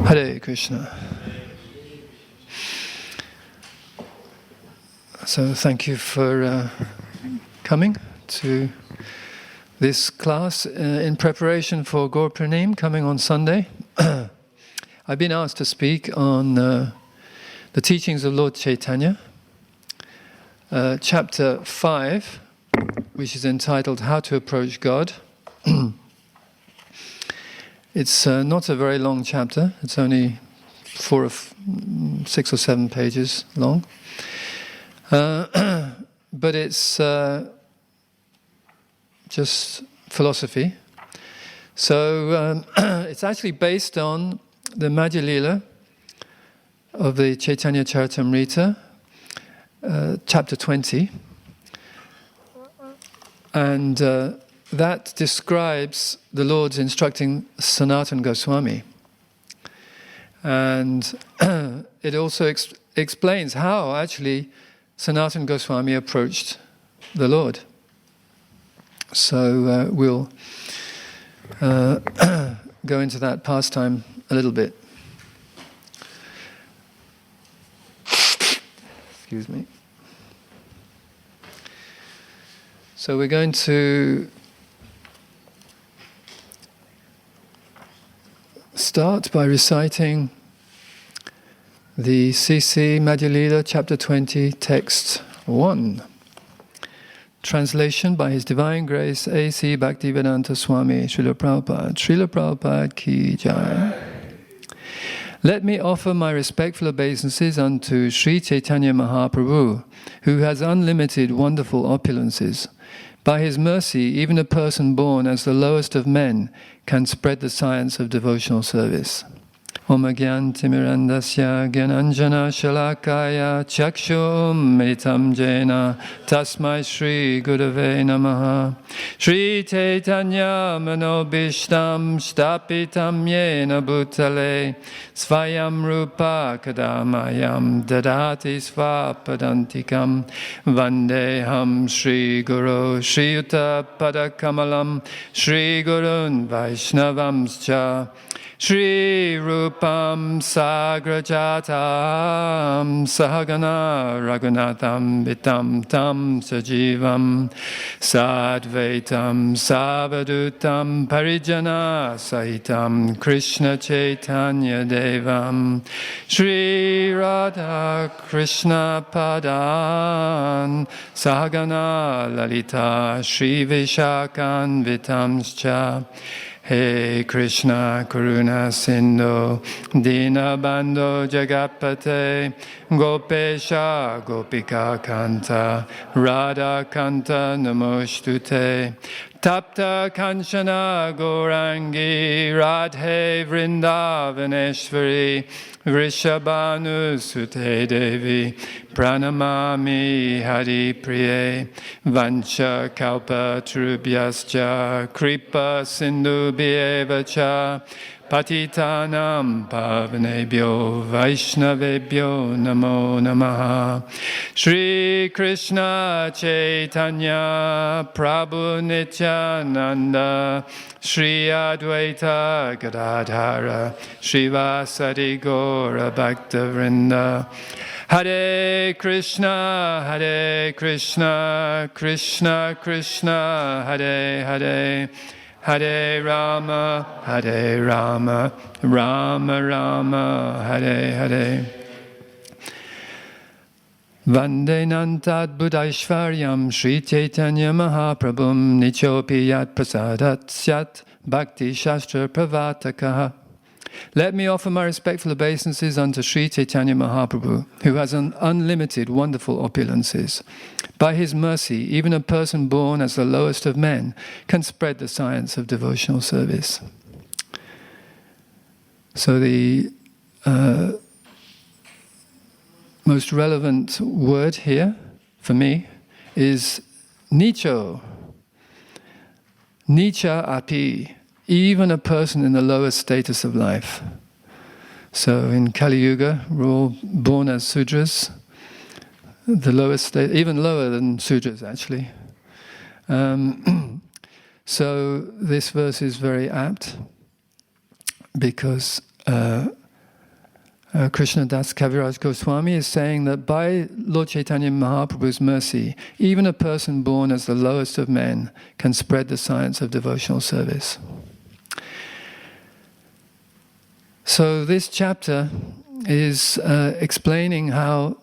Hare Krishna. So thank you for coming to this class in preparation for Gaura Purnima coming on Sunday. I've been asked to speak on the teachings of Lord Chaitanya, chapter 5, which is entitled How to Approach God. It's not a very long chapter. It's only 6 or 7 pages long. But it's just philosophy. So it's actually based on the Madhya Lila of the Chaitanya Charitamrita, chapter 20. And that describes the Lord's instructing Sanatana Goswami. And it also explains how actually Sanatana Goswami approached the Lord. So we'll go into that pastime a little bit. Excuse me. So we're going to start by reciting the CC Madhya Lila, chapter 20, text 1. Translation by His Divine Grace A.C. Bhaktivedanta Swami Srila Prabhupada. Srila Prabhupada Ki Jai. Let me offer my respectful obeisances unto Sri Chaitanya Mahaprabhu, who has unlimited wonderful opulences. By his mercy, even a person born as the lowest of men can spread the science of devotional service. Om Gyan Timirandasya Gyananjana Shalakaya Chakshum Meditam Jena Tasmai Shri Gurave Namaha Shri Chaitanya Manobishtam Shtapitam Yena Bhutale Svayam Rupa Kadamayam Dadati Svapadantikam Vandeham Shri Guru Shri Yuta Padakamalam Shri Gurun Vaishnavamscha Shri Rupam Sagrajatam Sahagana Raghunatham Vitam Tam Sajivam Sadvaitam Savadutam Parijana Sahitam Krishna Chaitanya Devam Shri Radha Krishna Padan Sahagana Lalita Shri Vishakan Vitamscha Hey Krishna Karuna Sindhu Dina Bandho Jagapate Gopesha Gopika Kanta Radha Kanta Namostute Tapta Kanchana Gourangi Radhe Vrindavaneshwari Vrishabhanu Sute Devi Pranamami Hari Priye Vancha Kalpa Trubhyascha Kripa Sindhu Bhyevacha Patitanam Pavanebhyo Vaishnavebhyo Namo Namaha Shri Krishna Chaitanya Prabhu Nityananda Shri Advaita Gadadhara Srivasadi Gaura Bhaktavrinda Hare Krishna, Krishna Krishna, Hare Hare Hare Rama, Rama Rama, Hare Hare. Vandenantad Buddhaishvaryam Sri Chaitanya Mahaprabhum Nichopi Yat Prasadat Syat Bhakti Shastra Pravatakaha. Let me offer my respectful obeisances unto Sri Chaitanya Mahaprabhu, who has unlimited wonderful opulences. By his mercy, even a person born as the lowest of men can spread the science of devotional service. So the most relevant word here, for me, is nicho. Nicha api. Even a person in the lowest status of life. So in Kali Yuga, we're all born as Sudras, the lowest state, even lower than Sudras actually. So this verse is very apt because Krishna Das Kaviraj Goswami is saying that by Lord Chaitanya Mahaprabhu's mercy, even a person born as the lowest of men can spread the science of devotional service. So this chapter is explaining how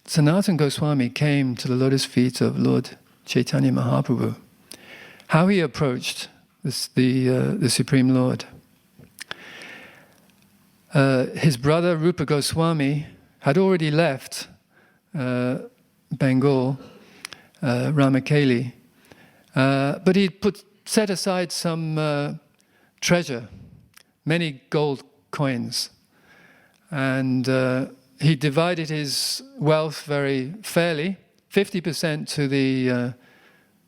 Sanatana Goswami came to the lotus feet of Lord Chaitanya Mahaprabhu, how he approached the Supreme Lord. His brother Rupa Goswami had already left Bengal, Ramakeli, but he'd set aside some treasure, many gold coins, and he divided his wealth very fairly, 50% to the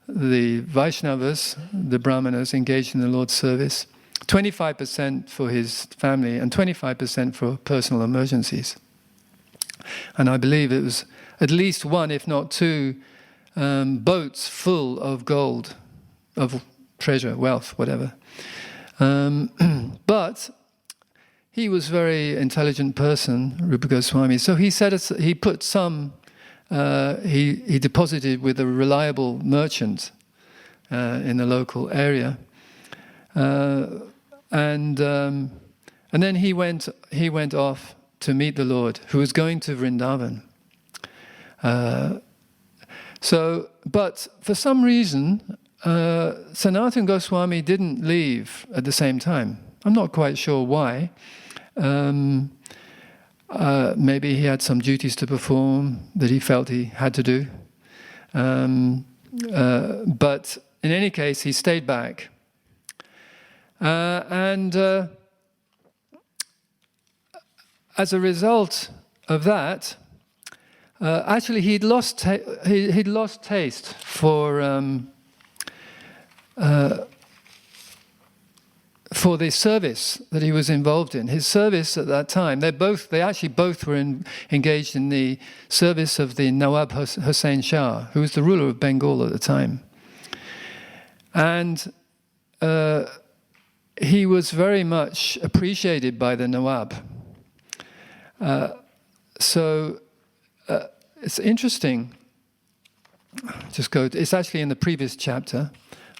Vaishnavas, the Brahmanas engaged in the Lord's service, 25% for his family, and 25% for personal emergencies. And I believe it was at least one, if not two, boats full of gold, of treasure, wealth, whatever. But he was a very intelligent person, Rupa Goswami. So he put some. He deposited with a reliable merchant in the local area, and then he went off to meet the Lord, who was going to Vrindavan. But for some reason, Sanatana Goswami didn't leave at the same time. I'm not quite sure why. Maybe he had some duties to perform that he felt he had to do. But in any case, he stayed back. And as a result of that, actually he'd lost taste for the service that he was involved in. His service at that time, they actually both were engaged in the service of the Nawab Hussain Shah, who was the ruler of Bengal at the time. And he was very much appreciated by the Nawab. So it's interesting. It's actually in the previous chapter.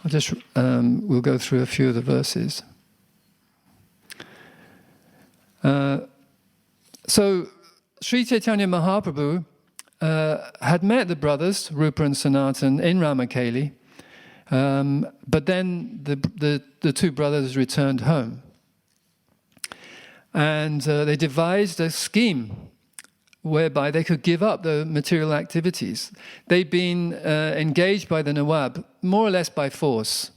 We'll go through a few of the verses. So Sri Chaitanya Mahaprabhu had met the brothers, Rupa and Sanatan, in Ramakeli, but then the two brothers returned home. And they devised a scheme whereby they could give up the material activities. They'd been engaged by the Nawab, more or less by force,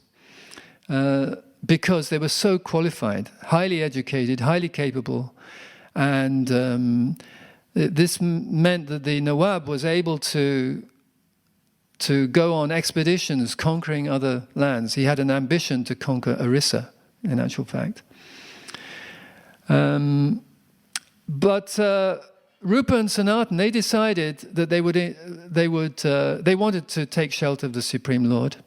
because they were so qualified, highly educated, highly capable, and this meant that the Nawab was able to go on expeditions conquering other lands. He had an ambition to conquer Orissa, in actual fact. But Rupa and Sanatan, they decided that they wanted to take shelter of the Supreme Lord,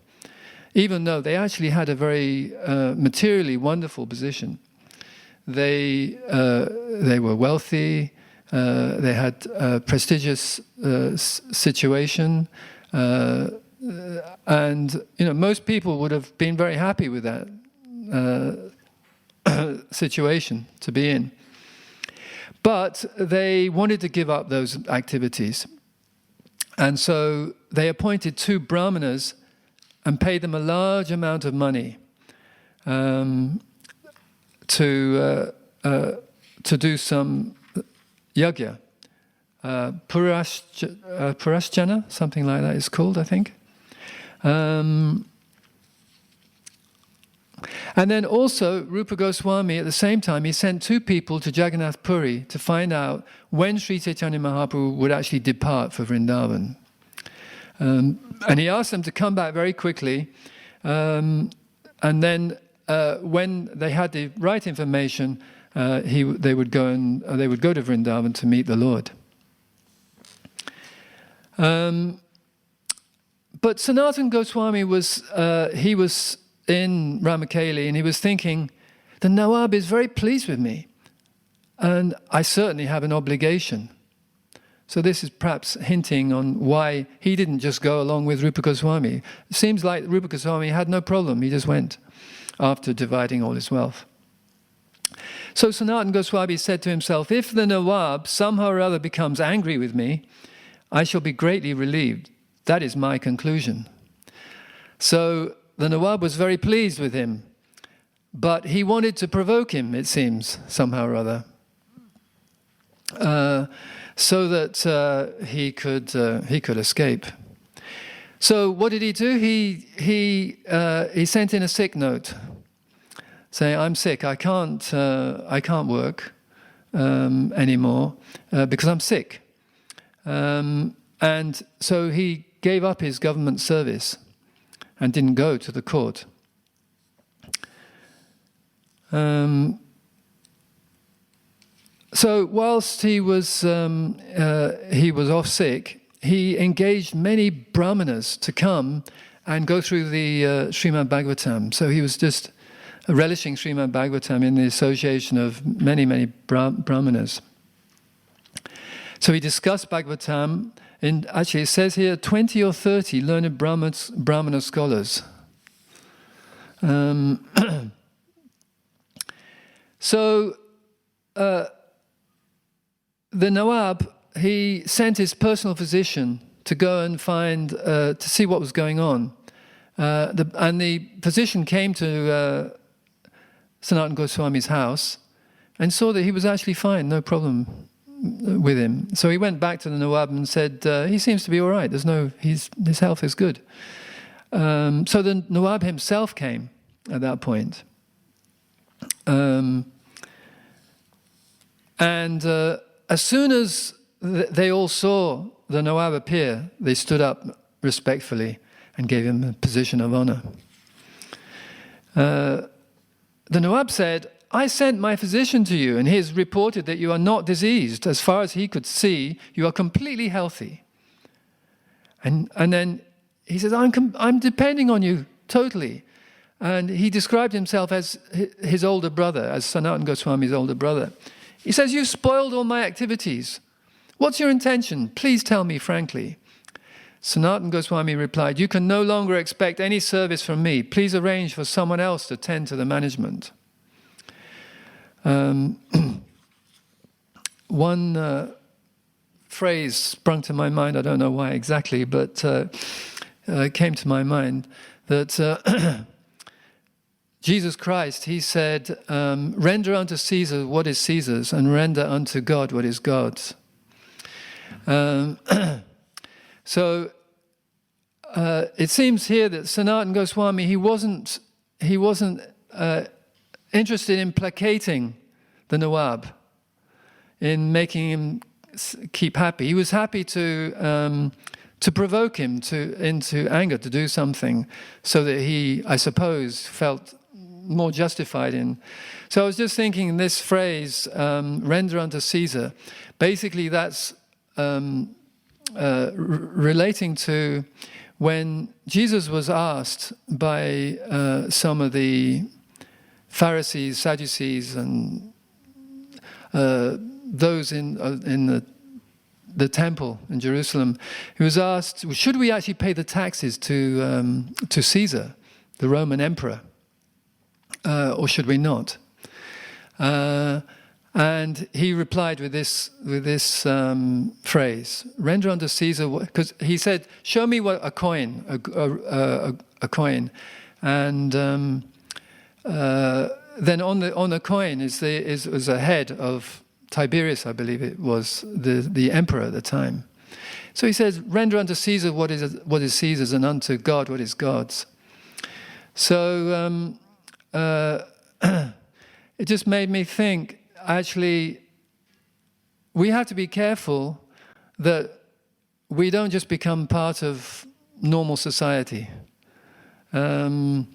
even though they actually had a very materially wonderful position. They were wealthy. They had a prestigious situation, and most people would have been very happy with that situation to be in. But they wanted to give up those activities. And so they appointed two brahmanas and paid them a large amount of money to do some yajna. Purashjana, something like that is called, I think. And then also, Rupa Goswami, at the same time, he sent two people to Jagannath Puri to find out when Sri Chaitanya Mahaprabhu would actually depart for Vrindavan. And he asked them to come back very quickly, and then when they had the right information, they would go to Vrindavan to meet the Lord. But Sanatana Goswami was in Ramakeli, and he was thinking, the Nawab is very pleased with me. and I certainly have an obligation. So this is perhaps hinting on why he didn't just go along with Rupa Goswami. It seems like Rupa Goswami had no problem. He just went after dividing all his wealth. So Sanatana Goswami said to himself, if the Nawab somehow or other becomes angry with me, I shall be greatly relieved. That is my conclusion. So the Nawab was very pleased with him, but he wanted to provoke him, it seems, somehow or other. So that he could escape. So what did he do? He sent in a sick note, saying, "I'm sick. I can't work anymore because I'm sick." And so he gave up his government service and didn't go to the court. So whilst he was off sick, he engaged many brahmanas to come and go through the Srimad Bhagavatam. So he was just relishing Srimad Bhagavatam in the association of many brahmanas. So he discussed Bhagavatam, and actually it says here 20 or 30 learned Brahmana scholars. So the Nawab, he sent his personal physician to go and find, to see what was going on. And the physician came to Sanatana Goswami's house and saw that he was actually fine, no problem with him. So he went back to the Nawab and said, he seems to be all right, his health is good. So the Nawab himself came at that point. As soon as they all saw the Nawab appear, they stood up respectfully and gave him a position of honor. The Nawab said, I sent my physician to you, and he has reported that you are not diseased. As far as he could see, you are completely healthy. And then he says, I'm depending on you totally. And he described himself as his older brother, as Sanatana Goswami's older brother. He says, you've spoiled all my activities. What's your intention? Please tell me frankly. Sanatana Goswami replied, you can no longer expect any service from me. Please arrange for someone else to tend to the management. One phrase sprung to my mind, I don't know why exactly, but it came to my mind, that Jesus Christ, he said, render unto Caesar what is Caesar's, and render unto God what is God's. So it seems here that Sanatana Goswami, he wasn't interested in placating the Nawab, in making him keep happy. He was happy to provoke him into anger, to do something, so that he, I suppose, felt more justified in. So I was just thinking this phrase, render unto Caesar, basically that's relating to when Jesus was asked by some of the Pharisees, Sadducees, and those in the temple in Jerusalem, he was asked, should we actually pay the taxes to Caesar, the Roman emperor, or should we not? And he replied with this phrase: "Render unto Caesar," because he said, "Show me what a coin, a coin," and then on the coin was a head of Tiberius, I believe it was, the emperor at the time. So he says, "Render unto Caesar what is Caesar's, and unto God what is God's." So it just made me think. Actually, we have to be careful that we don't just become part of normal society. That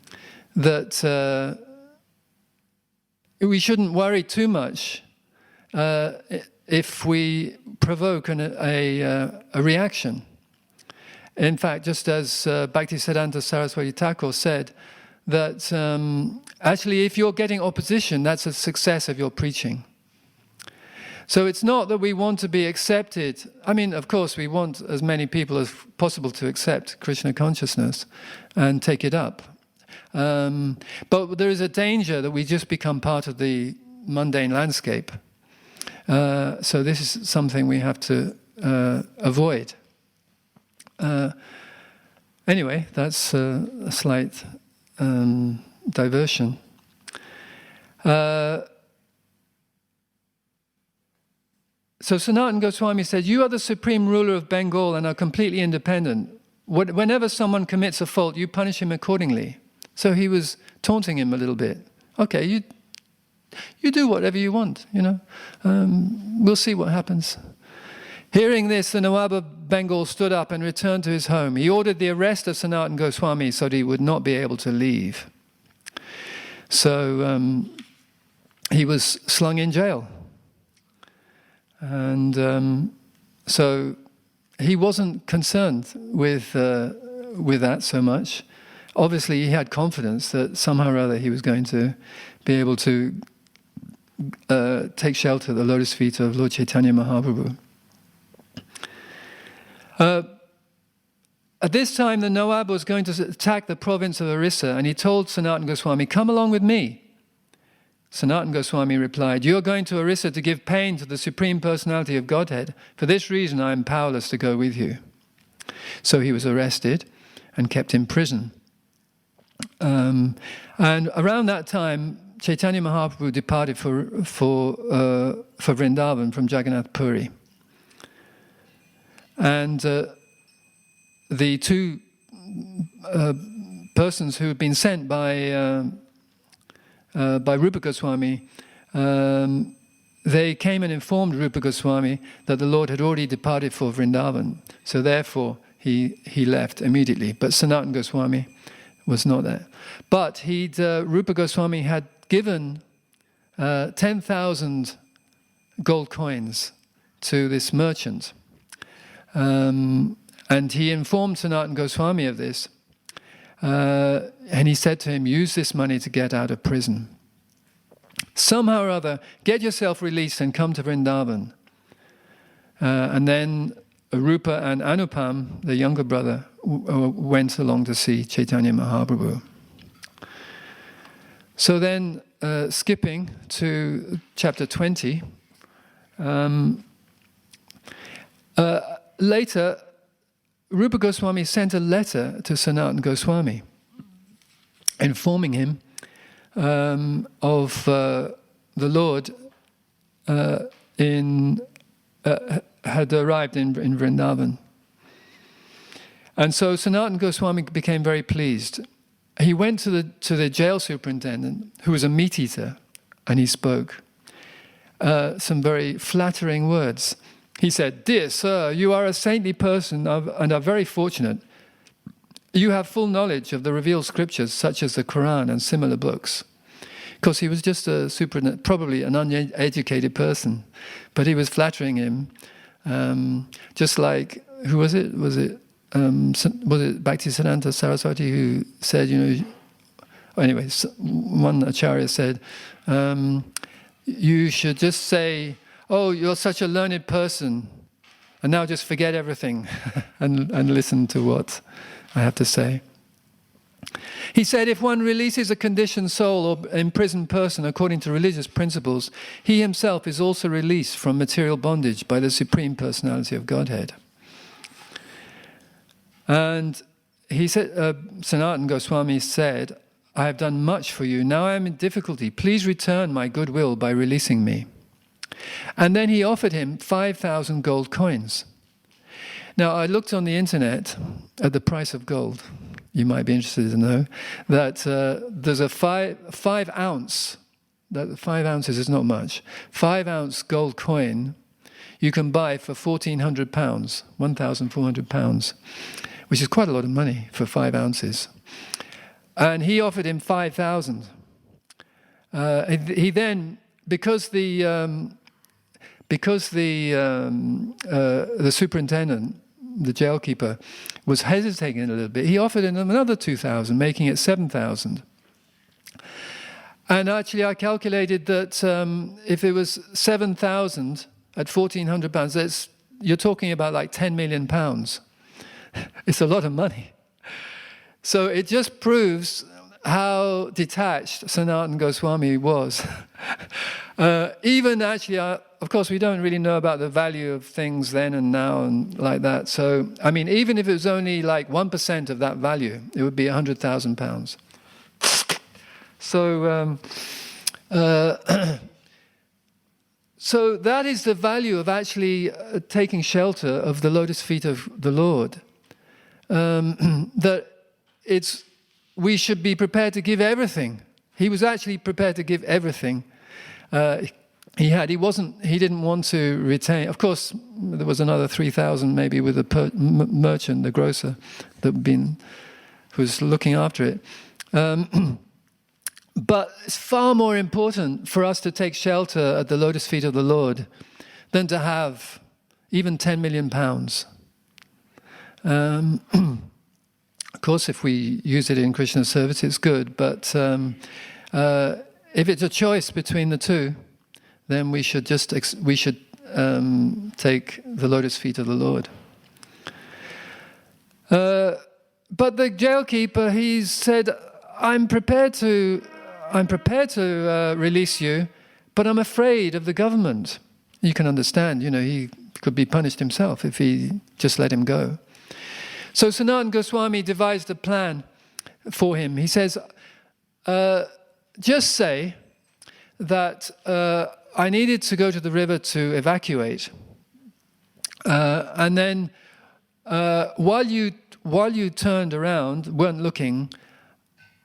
we shouldn't worry too much if we provoke a reaction. In fact, just as Bhaktisiddhanta Saraswati Thakur said, that actually if you're getting opposition, that's a success of your preaching. So it's not that we want to be accepted. I mean, of course, we want as many people as possible to accept Krishna consciousness and take it up. But there is a danger that we just become part of the mundane landscape. So this is something we have to avoid. Anyway, that's a slight diversion. So Sanatana Goswami said, "You are the supreme ruler of Bengal and are completely independent. Whenever someone commits a fault, you punish him accordingly." So he was taunting him a little bit. Okay, you do whatever you want, you know. We'll see what happens. Hearing this, the Nawab of Bengal stood up and returned to his home. He ordered the arrest of Sanatana Goswami so that he would not be able to leave. So he was slung in jail. And so he wasn't concerned with that so much. Obviously, he had confidence that somehow or other he was going to be able to take shelter at the lotus feet of Lord Chaitanya Mahaprabhu. At this time, the Nawab was going to attack the province of Orissa, and he told Sanatana Goswami, "Come along with me." Sanatana Goswami replied, "You are going to Orissa to give pain to the Supreme Personality of Godhead. For this reason, I am powerless to go with you." So he was arrested and kept in prison. And around that time, Chaitanya Mahaprabhu departed for Vrindavan from Jagannath Puri. And the two persons who had been sent by Rupa Goswami, they came and informed Rupa Goswami that the Lord had already departed for Vrindavan. So therefore, he left immediately. But Sanatana Goswami was not there. But Rupa Goswami had given 10,000 gold coins to this merchant. And he informed Sanatana Goswami of this. And he said to him, "Use this money to get out of prison. Somehow or other, get yourself released and come to Vrindavan." And then Rupa and Anupam, the younger brother, went along to see Chaitanya Mahaprabhu. So then, skipping to chapter 20, later, Rupa Goswami sent a letter to Sanatana Goswami, informing him of the Lord had arrived in Vrindavan. And so Sanatana Goswami became very pleased. He went to the jail superintendent, who was a meat eater, and he spoke some very flattering words. He said, "Dear sir, you are a saintly person and are very fortunate. You have full knowledge of the revealed scriptures, such as the Quran and similar books." Of course, he was just probably an uneducated person, but he was flattering him. Just like, who was it? Was it Bhaktisiddhanta Saraswati who said, anyway, one acharya said, you should just say, "Oh, you're such a learned person," and now just forget everything and listen to what I have to say. He said, if one releases a conditioned soul or imprisoned person according to religious principles, he himself is also released from material bondage by the Supreme Personality of Godhead. And he said, Sanatana Goswami said, "I have done much for you. Now I am in difficulty. Please return my goodwill by releasing me." And then he offered him 5,000 gold coins. Now, I looked on the internet at the price of gold. You might be interested to know that there's a 5 ounce, that 5 ounces is not much, 5 ounce gold coin you can buy for £1,400, £1,400, which is quite a lot of money for 5 ounces. And he offered him 5,000. He then, because the superintendent, the jailkeeper, was hesitating a little bit, he offered him another 2,000, making it 7,000. And actually I calculated that if it was 7,000 at £1,400, you're talking about like £10 million. It's a lot of money. So it just proves how detached Sanatana Goswami was. Even actually, of course, we don't really know about the value of things then and now and like that. So, I mean, even if it was only like 1% of that value, it would be £100,000. So, so that is the value of actually taking shelter of the lotus feet of the Lord. That we should be prepared to give everything. He was actually prepared to give everything. He didn't want to retain. Of course, there was another 3,000 maybe with the merchant, the grocer, who was looking after it. But it's far more important for us to take shelter at the lotus feet of the Lord than to have even £10 million. Of course, if we use it in Krishna service, it's good. But if it's a choice between the two, then we should take the lotus feet of the Lord. But the jailkeeper, he said, I'm prepared to release you, but I'm afraid of the government. You can understand, he could be punished himself if he just let him go. So Sanatana Goswami devised a plan for him. He says, just say that I needed to go to the river to evacuate. And then while you turned around, weren't looking,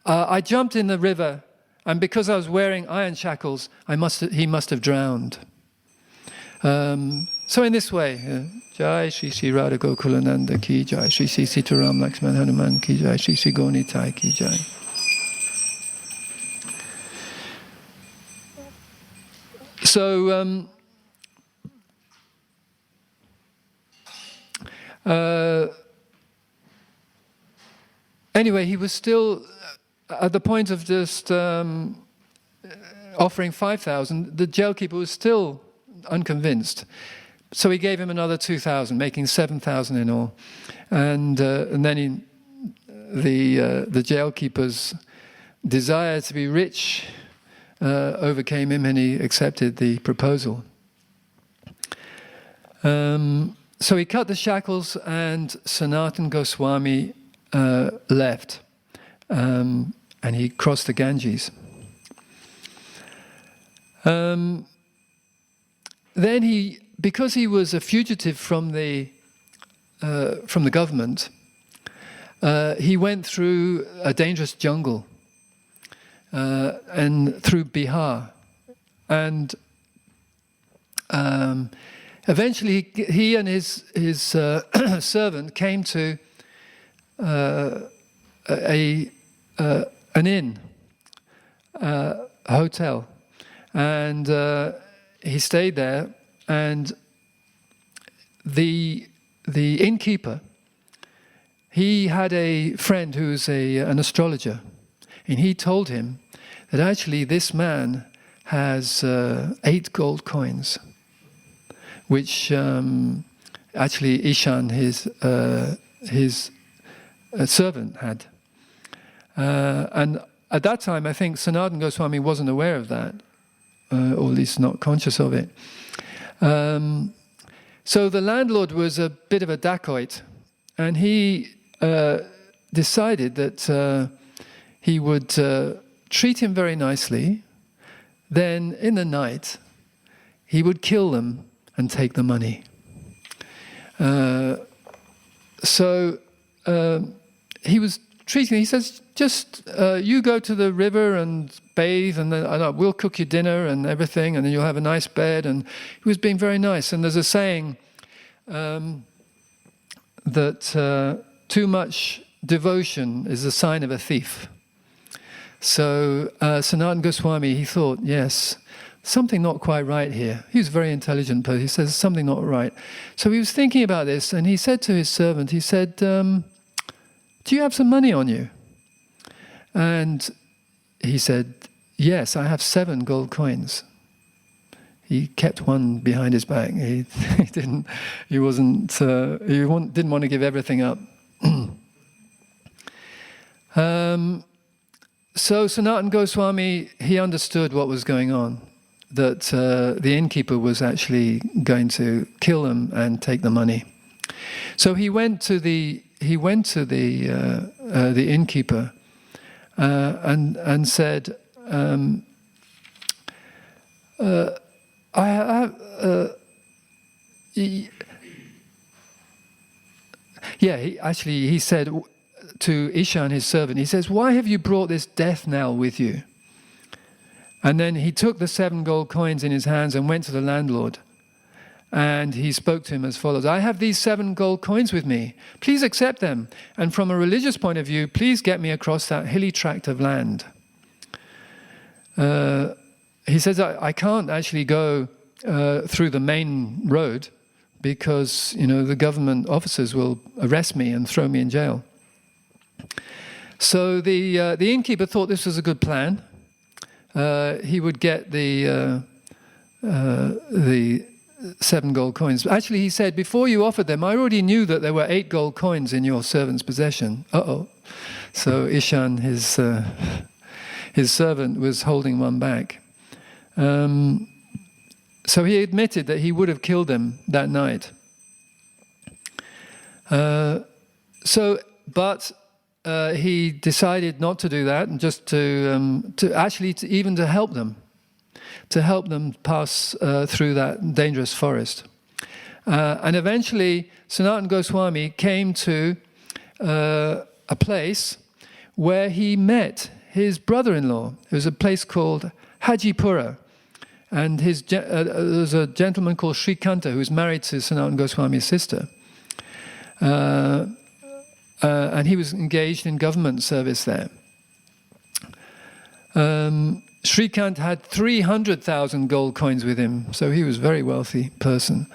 I jumped in the river, and because I was wearing iron shackles, he must have drowned. So in this way, Jai Shri Shri Radha Gokulananda ki Jai, Shri Shri Sitaram Lakshman Hanuman ki Jai, Shri Shri Gonitai ki Jai. So anyway, he was still at the point of just offering 5,000. The jailkeeper was still unconvinced, so he gave him another 2,000, making 7,000 in all. And then the jailkeeper's desire to be rich overcame him, and he accepted the proposal. So he cut the shackles, and Sanatana Goswami left, and he crossed the Ganges. Then because he was a fugitive from the government, he went through a dangerous jungle and through Bihar, and eventually he and his servant came to an inn, a hotel, and he stayed there, and the innkeeper, he had a friend who's an astrologer, and he told him that actually this man has 8 gold coins, which actually Ishan, his servant, had. And at that time, I think Sanatana Goswami wasn't aware of that, or at least not conscious of it. So the landlord was a bit of a dacoit, and he decided that he would treat him very nicely. Then in the night, he would kill them and take the money. So he was treating. He says, "Just you go to the river and bathe, and then we'll cook you dinner and everything, and then you'll have a nice bed." And he was being very nice. And there's a saying that too much devotion is a sign of a thief. So Sanatana Goswami, he thought, yes, something not quite right here. He was a very intelligent person. He says, something not right. So he was thinking about this, and he said to his servant, he said, do you have some money on you? And he said, yes, I have 7 gold coins. He kept one behind his back. He didn't want to give everything up. So Sanatana Goswami, he understood what was going on, that the innkeeper was actually going to kill him and take the money. So he went to the innkeeper and said, he said to Ishan, his servant, he says, "Why have you brought this death knell with you?" And then he took the 7 gold coins in his hands and went to the landlord. And he spoke to him as follows: "I have these 7 gold coins with me. Please accept them. And from a religious point of view, please get me across that hilly tract of land." He says, I can't actually go through the main road because, the government officers will arrest me and throw me in jail. So the innkeeper thought this was a good plan. He would get the 7 gold coins. Actually, he said, "Before you offered them, I already knew that there were 8 gold coins in your servant's possession." So Ishan, his servant, was holding one back. So he admitted that he would have killed him that night. But he decided not to do that, and just to help them pass through that dangerous forest. And eventually, Sanatana Goswami came to a place where he met his brother-in-law. It was a place called Hajipura. And there was a gentleman called Srikanta who was married to Sanatana Goswami's sister. And he was engaged in government service there. Srikant had 300,000 gold coins with him, so he was a very wealthy person.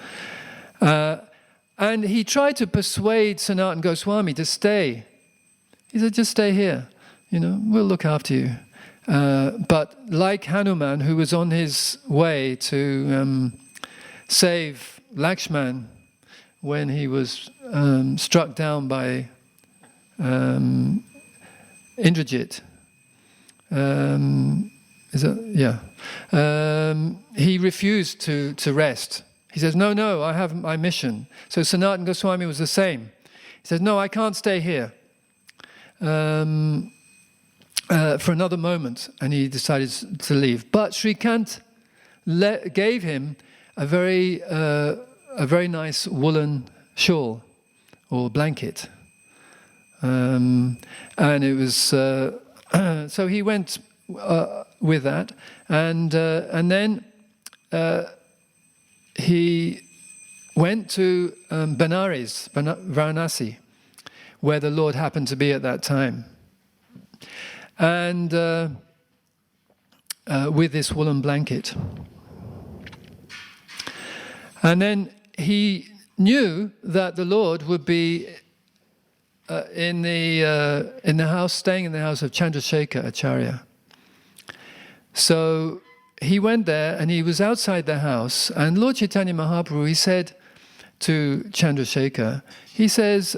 And he tried to persuade Sanatana Goswami to stay. He said, "Just stay here, we'll look after you." But like Hanuman, who was on his way to save Lakshman when he was struck down by Indrajit, he refused to rest. He says, no, I have my mission. So Sanatana Goswami was the same. He says, "No, I can't stay here for another moment," and he decided to leave. But Srikant gave him a very nice woolen shawl or blanket, and it was so he went with that, and then he went to Varanasi, where the Lord happened to be at that time. And with this woolen blanket. And then he knew that the Lord would be in the house, staying in the house of Chandrasekhar Acharya. So he went there, and he was outside the house, and Lord Chaitanya Mahaprabhu, he said to Chandrasekhar, he says,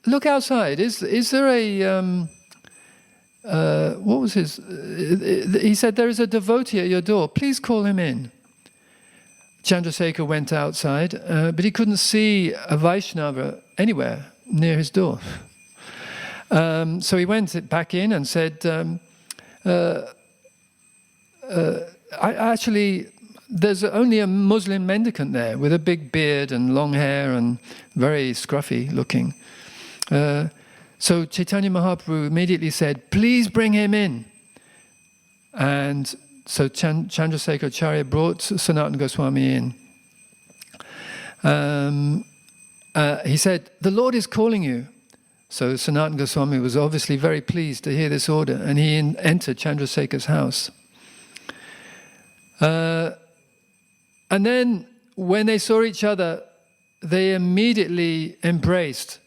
"Look outside. Is there a what was his? He said, "There is a devotee at your door. Please call him in." Chandrasekhar went outside, but he couldn't see a Vaishnava anywhere near his door. So he went back in and said, "Actually, there's only a Muslim mendicant there with a big beard and long hair and very scruffy looking." So Chaitanya Mahaprabhu immediately said, "Please bring him in." And so Chandrasekhar Acharya brought Sanatana Goswami in. He said, "The Lord is calling you." So Sanatana Goswami was obviously very pleased to hear this order, and he entered Chandrasekhar's house. And then when they saw each other, they immediately embraced,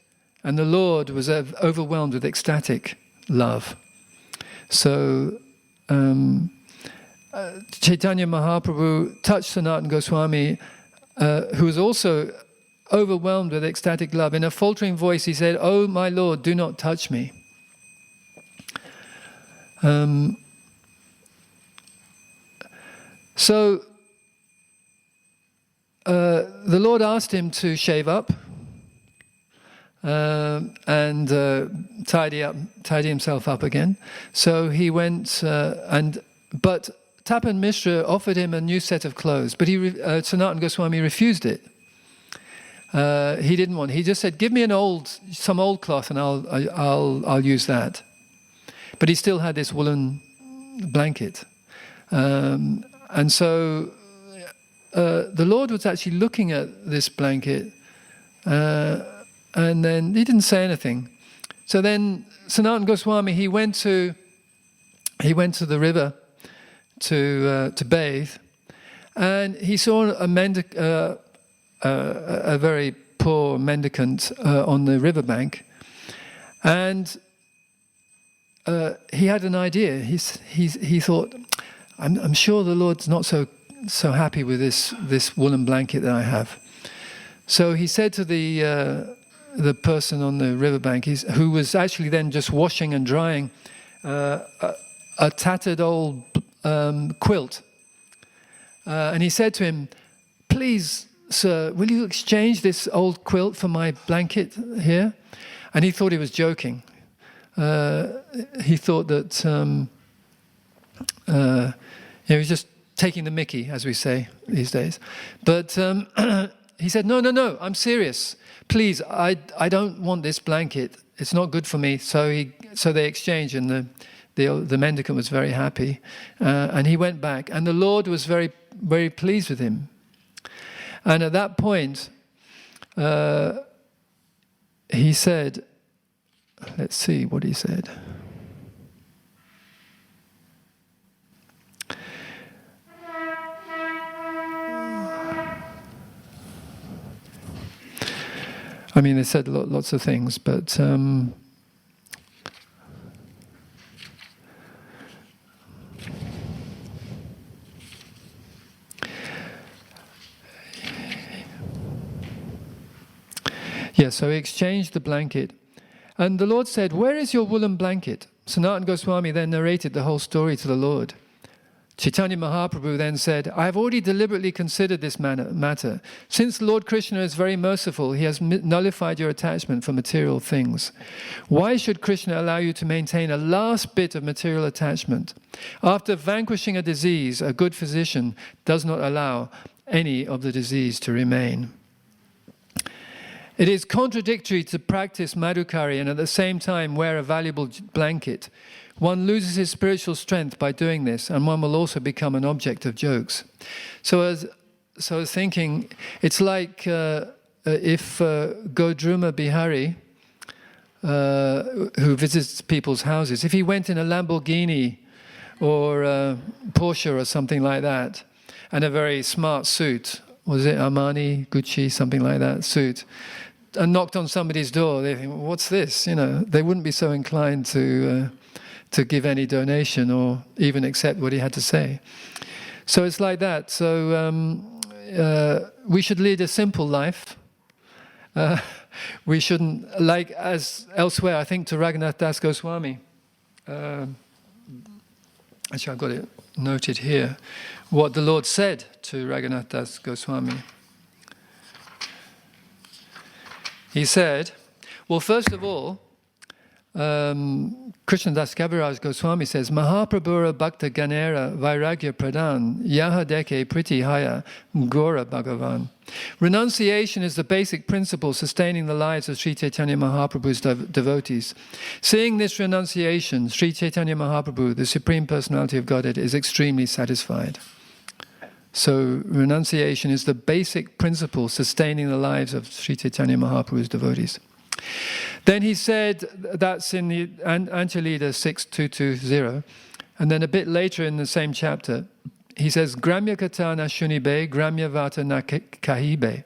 and the Lord was overwhelmed with ecstatic love. So Chaitanya Mahaprabhu touched Sanatana Goswami, who was also overwhelmed with ecstatic love. In a faltering voice he said, "Oh my Lord, do not touch me." So the Lord asked him to shave up and tidy himself up again. So he went, but Tapan Mishra offered him a new set of clothes, but Sanatana Goswami refused it. He didn't want. He just said, "Give me some old cloth, and I'll use that." But he still had this woolen blanket, and so the Lord was actually looking at this blanket, and then he didn't say anything. So then Sanatana Goswami he went to the river to bathe, and he saw a very poor mendicant on the riverbank, and he had an idea. He thought, I'm sure the Lord's not so happy with this woolen blanket that I have. So he said to the person on the riverbank, who was actually then just washing and drying a tattered old quilt, and he said to him, "Please, sir, will you exchange this old quilt for my blanket here?" And he thought he was joking. He thought that he was just taking the mickey, as we say these days. But he said, no, I'm serious. Please, I don't want this blanket. It's not good for me. So they exchanged, and the mendicant was very happy. And he went back. And the Lord was very, very pleased with him. And at that point, he said, let's see what he said. I mean, they said lots of things, but so he exchanged the blanket. And the Lord said, "Where is your woolen blanket?" Sanatana Goswami then narrated the whole story to the Lord. Chaitanya Mahaprabhu then said, "I have already deliberately considered this matter. Since Lord Krishna is very merciful, he has nullified your attachment for material things. Why should Krishna allow you to maintain a last bit of material attachment? After vanquishing a disease, a good physician does not allow any of the disease to remain. It is contradictory to practice Madhukari and at the same time wear a valuable blanket. One loses his spiritual strength by doing this, and one will also become an object of jokes." So I was thinking, it's like if Godruma Bihari, who visits people's houses, if he went in a Lamborghini or a Porsche or something like that, and a very smart suit, was it Armani, Gucci, something like that, suit, and knocked on somebody's door, they think, "What's this?" They wouldn't be so inclined to give any donation or even accept what he had to say. So it's like that. So we should lead a simple life. We shouldn't, like as elsewhere, I think to Raghunath Das Goswami. Actually, I've got it noted here. What the Lord said to Raghunath Das Goswami. He said, well, first of all, Krishna Das Kaviraj Goswami says, "Mahaprabhura Bhakta Ganera Vairagya Pradhan Yaha Deke Priti Haya Gaura Bhagavan." Renunciation is the basic principle sustaining the lives of Sri Chaitanya Mahaprabhu's devotees. Seeing this renunciation, Sri Chaitanya Mahaprabhu, the Supreme Personality of Godhead, is extremely satisfied. So renunciation is the basic principle sustaining the lives of Sri Chaitanya Mahaprabhu's devotees. Then he said, that's in the Anjalita 6220, and then a bit later in the same chapter, he says, Gramya kata na shunibe, gramya vata na kahibe.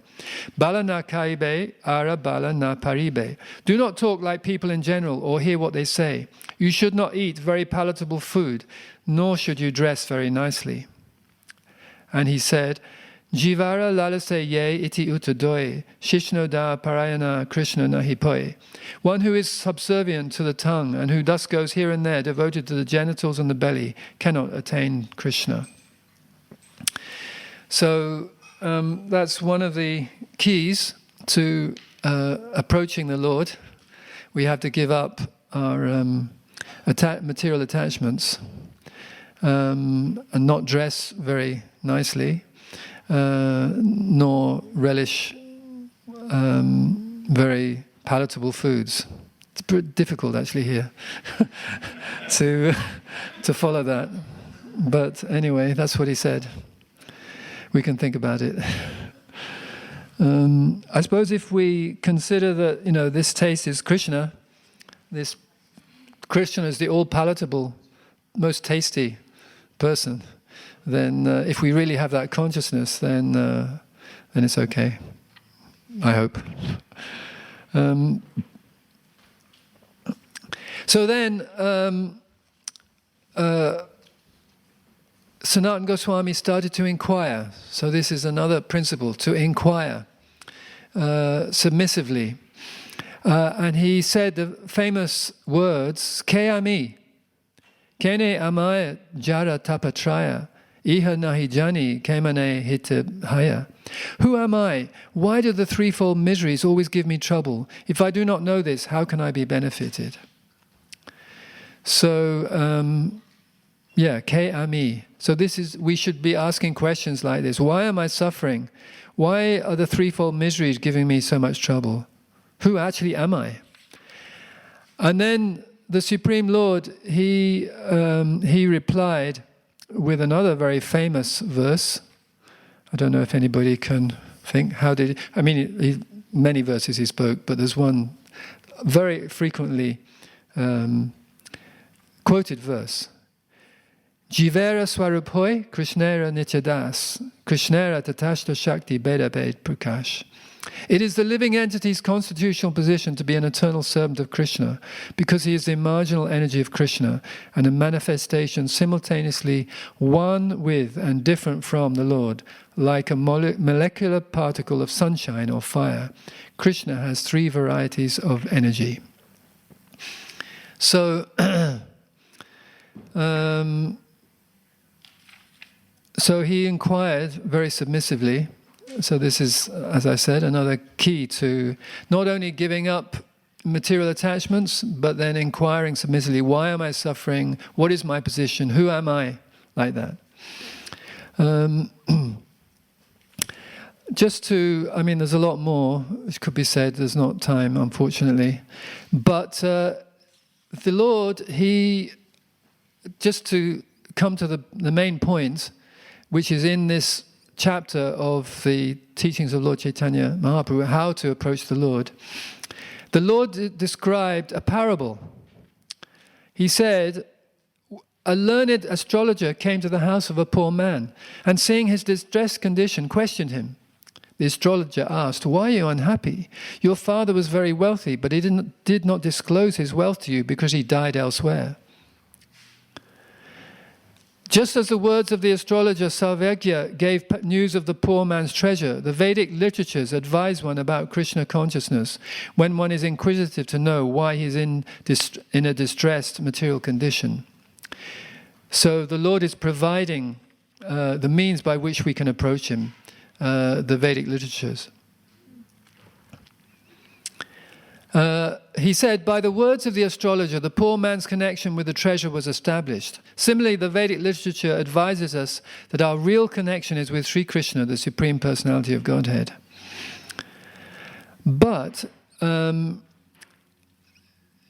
Bala na kaibe, ara bala na paribe. Do not talk like people in general or hear what they say. You should not eat very palatable food, nor should you dress very nicely. And he said, Jivara lalase ye iti utadoye, shishno da parayana Krishna nahipoye. One who is subservient to the tongue and who thus goes here and there, devoted to the genitals and the belly, cannot attain Krishna. So that's one of the keys to approaching the Lord. We have to give up our material attachments and not dress very nicely, nor relish very palatable foods. It's pretty difficult actually here to follow that. But anyway, that's what he said. We can think about it. I suppose if we consider that, this taste is Krishna, this Krishna is the all-palatable, most tasty person, then if we really have that consciousness, then it's okay. I hope. So then, Sanatana Goswami started to inquire. So this is another principle, to inquire submissively. And he said the famous words, Ke ami, kene amaya jara tapatraya, iha nahi jani kemane hitahaya. Who am I? Why do the threefold miseries always give me trouble? If I do not know this, how can I be benefited? So, ke ami. So we should be asking questions like this. Why am I suffering? Why are the threefold miseries giving me so much trouble? Who actually am I? And then the Supreme Lord, he replied with another very famous verse. I don't know if anybody can think, many verses he spoke, but there's one very frequently quoted verse. Jivera swarupoi, Krishnera nityadas, Krishnera tatashta shakti bedabed prakash. It is the living entity's constitutional position to be an eternal servant of Krishna, because he is the marginal energy of Krishna and a manifestation simultaneously one with and different from the Lord, like a molecular particle of sunshine or fire. Krishna has three varieties of energy. So, so he inquired very submissively. So this is, as I said, another key to not only giving up material attachments, but then inquiring submissively, why am I suffering? What is my position? Who am I? Like that. There's a lot more which could be said. There's not time, unfortunately. But the Lord, just to come to the main point, which is in this chapter of the teachings of Lord Chaitanya Mahaprabhu, how to approach the Lord described a parable. He said, a learned astrologer came to the house of a poor man, and seeing his distressed condition, questioned him. The astrologer asked, why are you unhappy? Your father was very wealthy, but he did not disclose his wealth to you because he died elsewhere. Just as the words of the astrologer Sarvagya gave news of the poor man's treasure, the Vedic literatures advise one about Krishna consciousness when one is inquisitive to know why he is in a distressed material condition. So the Lord is providing the means by which we can approach him, the Vedic literatures. He said, by the words of the astrologer, the poor man's connection with the treasure was established. Similarly, the Vedic literature advises us that our real connection is with Sri Krishna, the Supreme Personality of Godhead. But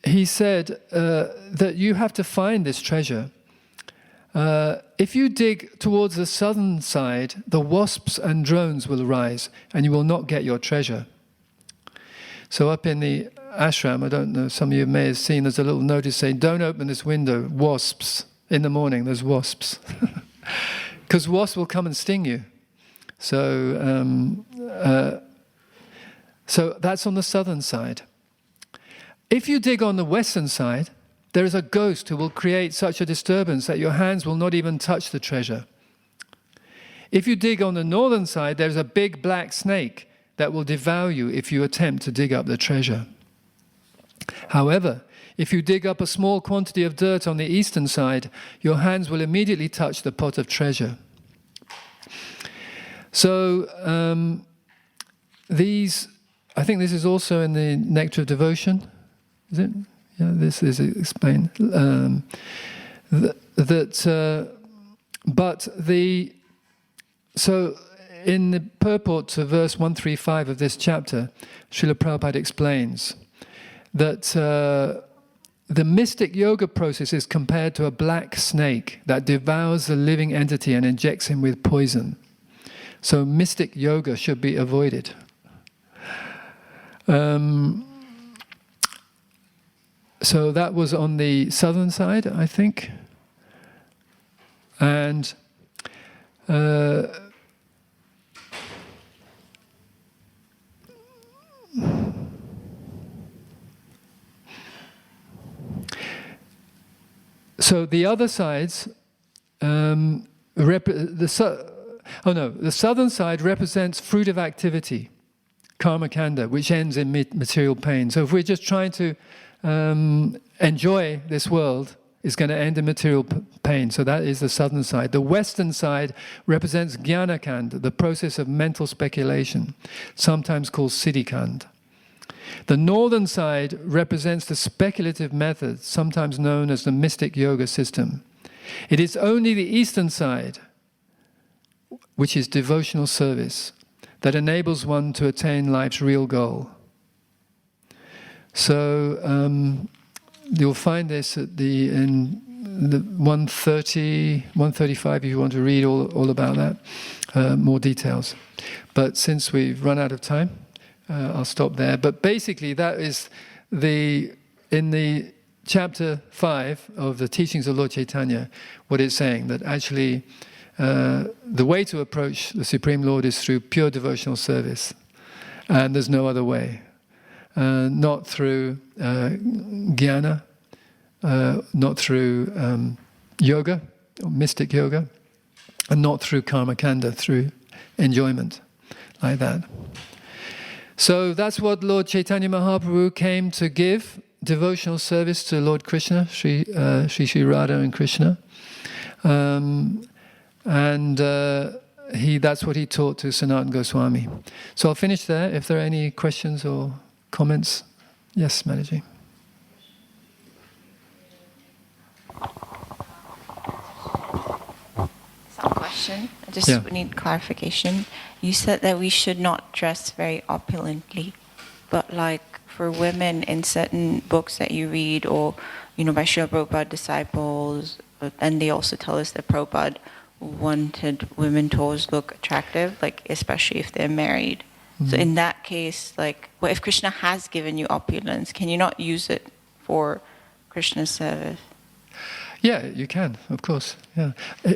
he said that you have to find this treasure. If you dig towards the southern side, the wasps and drones will rise, and you will not get your treasure. So up in the ashram, I don't know, some of you may have seen, there's a little notice saying, don't open this window, wasps. In the morning, there's wasps. Because wasps will come and sting you. So that's on the southern side. If you dig on the western side, there is a ghost who will create such a disturbance that your hands will not even touch the treasure. If you dig on the northern side, there is a big black snake that will devour you if you attempt to dig up the treasure. However, if you dig up a small quantity of dirt on the eastern side, your hands will immediately touch the pot of treasure. So, I think this is also in the Nectar of Devotion, is it? Yeah, this is explained. So in the purport to verse 135 of this chapter, Srila Prabhupada explains that the mystic yoga process is compared to a black snake that devours the living entity and injects him with poison. So mystic yoga should be avoided. So that was on the southern side, I think. And so the other sides, the southern side represents fruitive activity, karma kanda, which ends in material pain. So if we're just trying to enjoy this world, it's going to end in material pain. So that is the southern side. The western side represents jnana kanda, the process of mental speculation, sometimes called siddhi kanda. The northern side represents the speculative method, sometimes known as the mystic yoga system. It is only the eastern side, which is devotional service, that enables one to attain life's real goal. So you'll find this in the 130, 135 if you want to read all about that, more details. But since we've run out of time, I'll stop there. But basically that is in the chapter 5 of the teachings of Lord Chaitanya, what it's saying, that actually the way to approach the Supreme Lord is through pure devotional service. And there's no other way. Not through jnana, not through yoga, or mystic yoga, and not through karma kanda, through enjoyment, like that. So that's what Lord Chaitanya Mahaprabhu came to give, devotional service to Lord Krishna, Sri Radha and Krishna. That's what he taught to Sanatana Goswami. So I'll finish there. If there are any questions or comments. Yes, Manaji. Some question. I just need clarification. You said that we should not dress very opulently, but like for women in certain books that you read, or by Srila Prabhupada disciples, and they also tell us that Prabhupada wanted women to always look attractive, like especially if they're married. Mm-hmm. So in that case, if Krishna has given you opulence, can you not use it for Krishna's service? Yeah, you can, of course. Yeah,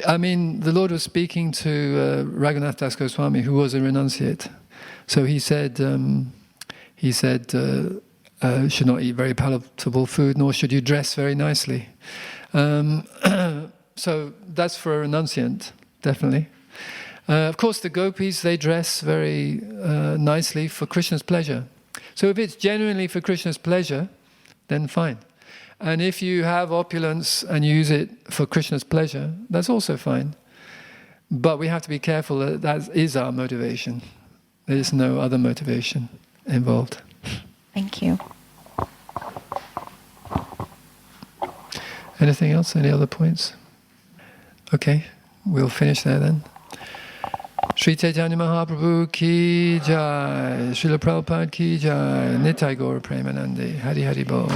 I mean, the Lord was speaking to Raghunath Das Goswami, who was a renunciate. So he said, should not eat very palatable food, nor should you dress very nicely. So that's for a renunciant, definitely. Of course, the gopis, they dress very nicely for Krishna's pleasure. So if it's genuinely for Krishna's pleasure, then fine. And if you have opulence and use it for Krishna's pleasure, that's also fine. But we have to be careful that that is our motivation. There is no other motivation involved. Thank you. Anything else? Any other points? Okay, we'll finish there then. Sri Chaitanya Mahaprabhu ki jai, Srila Prabhupada ki jai, Nitai Gaura Premanande, Hari Hari Bol.